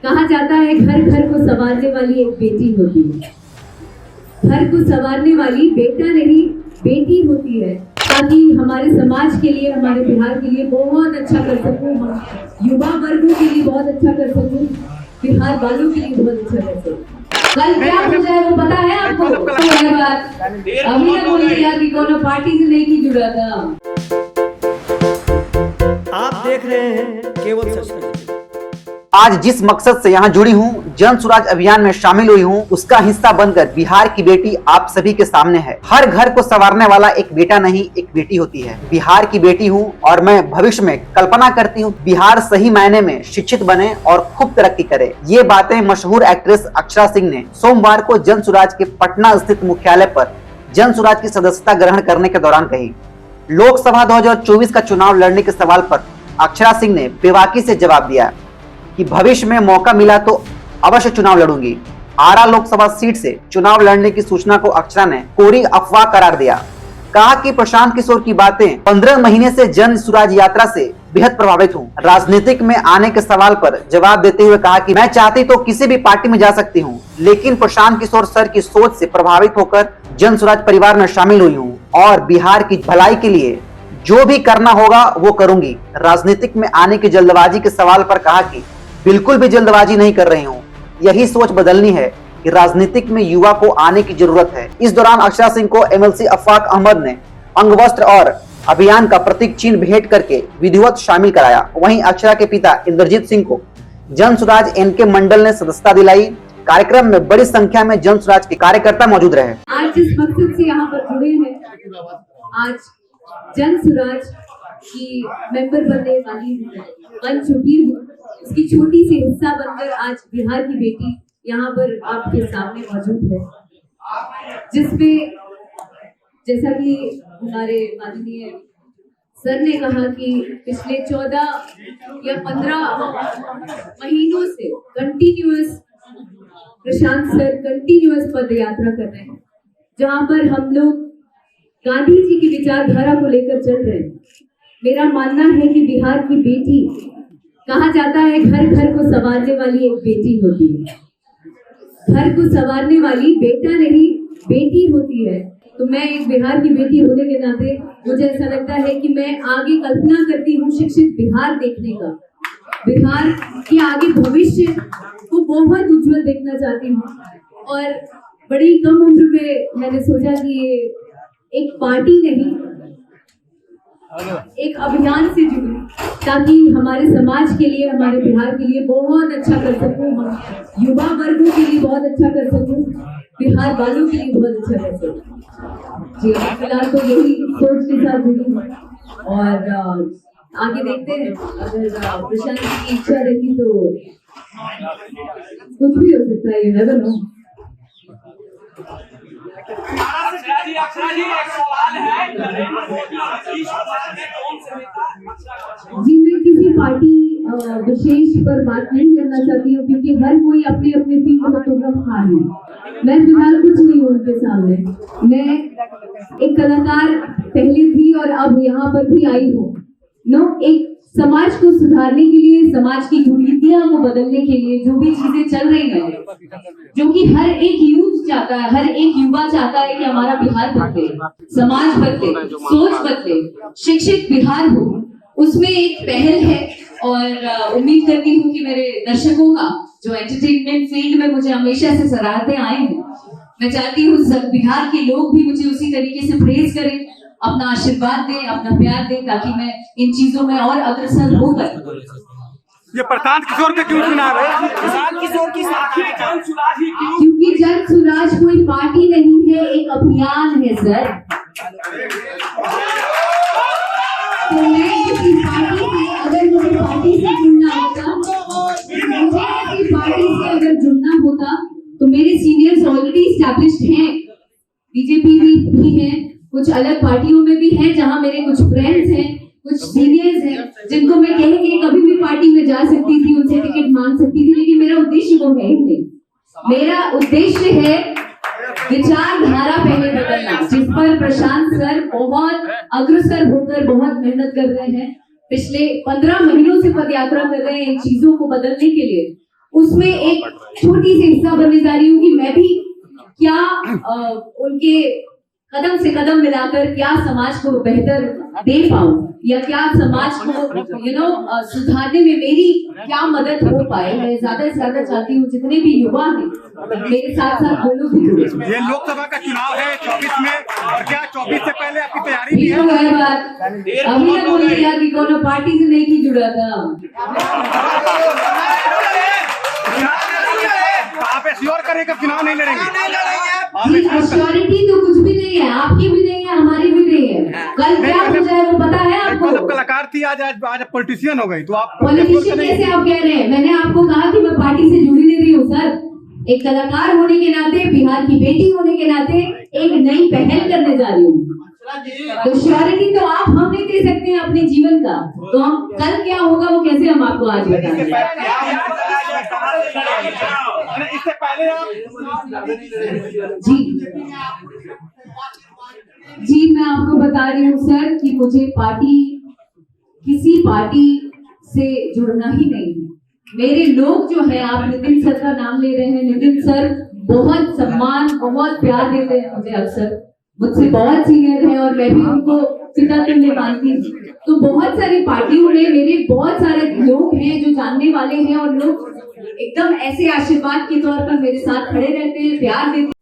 कहा जाता है घर घर को संवारने वाली एक बेटी होती है। घर को संवारने वाली बेटा नहीं बेटी होती है, ताकि हमारे समाज के लिए, हमारे बिहार के लिए बहुत अच्छा कर सकूं, हम युवा वर्गों के लिए बहुत अच्छा कर सकूं, बिहार वालों के लिए बहुत अच्छा कर सकूं। कल क्या हो जाए वो पता है आपको? अभी तक बोल दिया कि कोनो पार्टी से नहीं की जुड़ा था। आप देख रहे हैं केवल सच। आज जिस मकसद से यहाँ जुड़ी हूँ, जन स्वराज अभियान में शामिल हुई हूँ, उसका हिस्सा बनकर बिहार की बेटी आप सभी के सामने है। हर घर को संवारने वाला एक बेटा नहीं, एक बेटी होती है। बिहार की बेटी हूँ और मैं भविष्य में कल्पना करती हूँ बिहार सही मायने में शिक्षित बने और खूब तरक्की करे। ये बातें मशहूर एक्ट्रेस अक्षरा सिंह ने सोमवार को जन स्वराज के पटना स्थित मुख्यालय पर जन स्वराज की सदस्यता ग्रहण करने के दौरान कही। लोकसभा 2024 का चुनाव लड़ने के सवाल पर अक्षरा सिंह ने बेबाकी से जवाब दिया कि भविष्य में मौका मिला तो अवश्य चुनाव लड़ूंगी। आरा लोकसभा सीट से चुनाव लड़ने की सूचना को अक्षरा ने कोरी अफवाह करार दिया। कहा कि प्रशांत किशोर की बातें 15 महीने से जन स्वराज यात्रा से बेहद प्रभावित हूँ। राजनीतिक में आने के सवाल पर जवाब देते हुए कहा कि मैं चाहती तो किसी भी पार्टी में जा सकती हूँ, लेकिन प्रशांत किशोर सर की सोच से प्रभावित होकर जन स्वराज परिवार में शामिल हुई हूँ और बिहार की भलाई के लिए जो भी करना होगा वो करूंगी। राजनीतिक में आने की जल्दबाजी के सवाल पर कहा कि बिल्कुल भी जल्दबाजी नहीं कर रही हूँ, यही सोच बदलनी है कि राजनीतिक में युवा को आने की जरूरत है। इस दौरान अक्षरा सिंह को एमएलसी अफाक अहमद ने अंगवस्त्र और अभियान का प्रतीक चिन्ह भेंट करके विधिवत शामिल कराया। वहीं अक्षरा के पिता इंद्रजीत सिंह को जन स्वराज एनके मंडल ने सदस्यता दिलाई। कार्यक्रम में बड़ी संख्या में जन स्वराज के कार्यकर्ता मौजूद रहे। आज जिस मकसद से यहाँ पर जुड़े हैं, आज जन स्वराज की मेंबर बनने वाली बन चुकी हूँ, इसकी छोटी सी हिस्सा बनकर आज बिहार की बेटी यहाँ पर आपके सामने मौजूद है, जिसमें जैसा कि हमारे माननीय सर ने कहा कि पिछले 14 या 15 महीनों से कंटिन्यूअस प्रशांत सर कंटिन्यूअस पद यात्रा कर रहे हैं, जहाँ पर हम लोग गांधी जी की विचारधारा को लेकर चल रहे हैं। मेरा मानना है कि बिहार की बेटी, कहा जाता है घर घर को संवारने वाली एक बेटी होती है। घर को संवारने वाली बेटा नहीं बेटी होती है। तो मैं एक बिहार की बेटी होने के नाते मुझे ऐसा लगता है कि मैं आगे कल्पना करती हूँ शिक्षित बिहार देखने का। बिहार के आगे भविष्य को बहुत उज्जवल देखना चाहती हूँ और बड़ी कम उम्र में मैंने सोचा कि ये एक पार्टी नहीं, एक अभियान से जुड़ी, ताकि हमारे समाज के लिए, हमारे बिहार के लिए बहुत अच्छा कर सकूं, हम युवा वर्गों के लिए बहुत अच्छा कर सकूं, बिहार वालों के लिए बहुत अच्छा कर सकूं। जी फिलहाल तो यही सोच के साथ जुड़ी हूँ और आगे देखते हैं। अगर प्रशांत की इच्छा रही तो कुछ भी हो सकता है, यू नेवर नो। जी मैं किसी पार्टी विशेष पर बात नहीं करना चाहती हूँ, क्योंकि हर कोई अपने अपने फील्ड में प्रोग्राम खा है। मैं फिलहाल कुछ नहीं हूँ उनके सामने। मैं एक कलाकार पहले थी और अब यहाँ पर भी आई हूँ। एक समाज को सुधारने के लिए, समाज की कुरीतियां को बदलने के लिए जो भी चीजें चल रही हैं, जो कि हर एक यूथ चाहता है, हर एक युवा चाहता है कि हमारा बिहार बदले, समाज बदले, सोच बदले, शिक्षित बिहार हो, उसमें एक पहल है। और उम्मीद करती हूँ कि मेरे दर्शकों का जो एंटरटेनमेंट फील्ड में मुझे हमेशा से सराहते आए हैं, मैं चाहती हूँ बिहार के लोग भी मुझे उसी तरीके से प्रेज करें, अपना आशीर्वाद दें, अपना प्यार दें, ताकि मैं इन चीजों में और अग्रसर होकर। ये प्रशांत किशोर के क्यों चुना रहे? प्रशांत किशोर की जन स्वराज ही क्यों? क्योंकि जन स्वराज कोई पार्टी नहीं है, एक अभियान है सर। तो मैं किसी पार्टी से, अगर मुझे पार्टी से जुड़ना होता, तो मेरे सीनियर्स ऑलरेडी एस्टैब्लिश्ड हैं, बीजेपी भी है, कुछ अलग पार्टियों में भी है, जहां मेरे कुछ फ्रेंड्स हैं, कुछ सीनियर्स हैं, जिनको मैं कह के कभी भी पार्टी में जा सकती थी, उनसे टिकट मांग सकती थी, लेकिन मेरा उद्देश्य वो है ही नहीं। मेरा उद्देश्य है विचारधारा पहले बदलना, जिस पर प्रशांत सर बहुत अग्रसर होकर बहुत मेहनत कर रहे हैं, पिछले 15 महीनों से पदयात्रा कर रहे हैं इन चीजों को बदलने के लिए। उसमें एक छोटी सी हिस्सा बनने जा रही हूँ कि मैं भी क्या उनके कदम से कदम मिलाकर क्या समाज को बेहतर दे पाऊं या क्या समाज को सुधारने में मेरी क्या मदद हो पाए। मैं ज्यादा से ज्यादा चाहती हूँ जितने भी युवा हैं मेरे साथ साथ वो लोग भी जुड़े। ये लोकसभा का चुनाव है 24 में, और क्या 24 से पहले आपकी तैयारी भी ये है? तो है बात, अभी तक बोल दिया कि कोनो पार्टी से नहीं की जुड़ा था। आप श्योर करें कि चुनाव नहीं लड़ेंगे? जी, श्योरिटी तो कुछ भी नहीं है, आपकी भी नहीं है, हमारी भी नहीं है। कल क्या हो जाए वो पता है आपको? मतलब कलाकार थी, आज पॉलिटिशियन हो गई, तो आप पॉलिटिशियन कैसे आप कह रहे हैं? मैंने आपको कहा कि मैं पार्टी से जुड़ी नहीं रही हूँ सर। एक कलाकार होने के नाते, बिहार की बेटी होने के नाते एक नई पहल करने जा रही हूँ। तो श्योरिटी तो आप हम नहीं दे सकते हैं अपने जीवन का, तो हम कल क्या होगा वो कैसे हम आपको आज बताएंगे? इससे पहले आप जी मैं आपको बता रही हूँ सर कि मुझे किसी पार्टी से जुड़ना ही नहीं है। मेरे लोग जो है, आप नितिन सर का नाम ले रहे हैं, नितिन सर बहुत सम्मान बहुत प्यार देते हैं मुझे, अक्सर मुझसे बहुत सीनियर है और मैं भी उनको पिता तुल्य मानती हूँ। तो बहुत सारी पार्टियों में मेरे बहुत सारे लोग हैं जो जानने वाले हैं और लोग एकदम ऐसे आशीर्वाद के तौर पर मेरे साथ खड़े रहते हैं, प्यार देते हैं।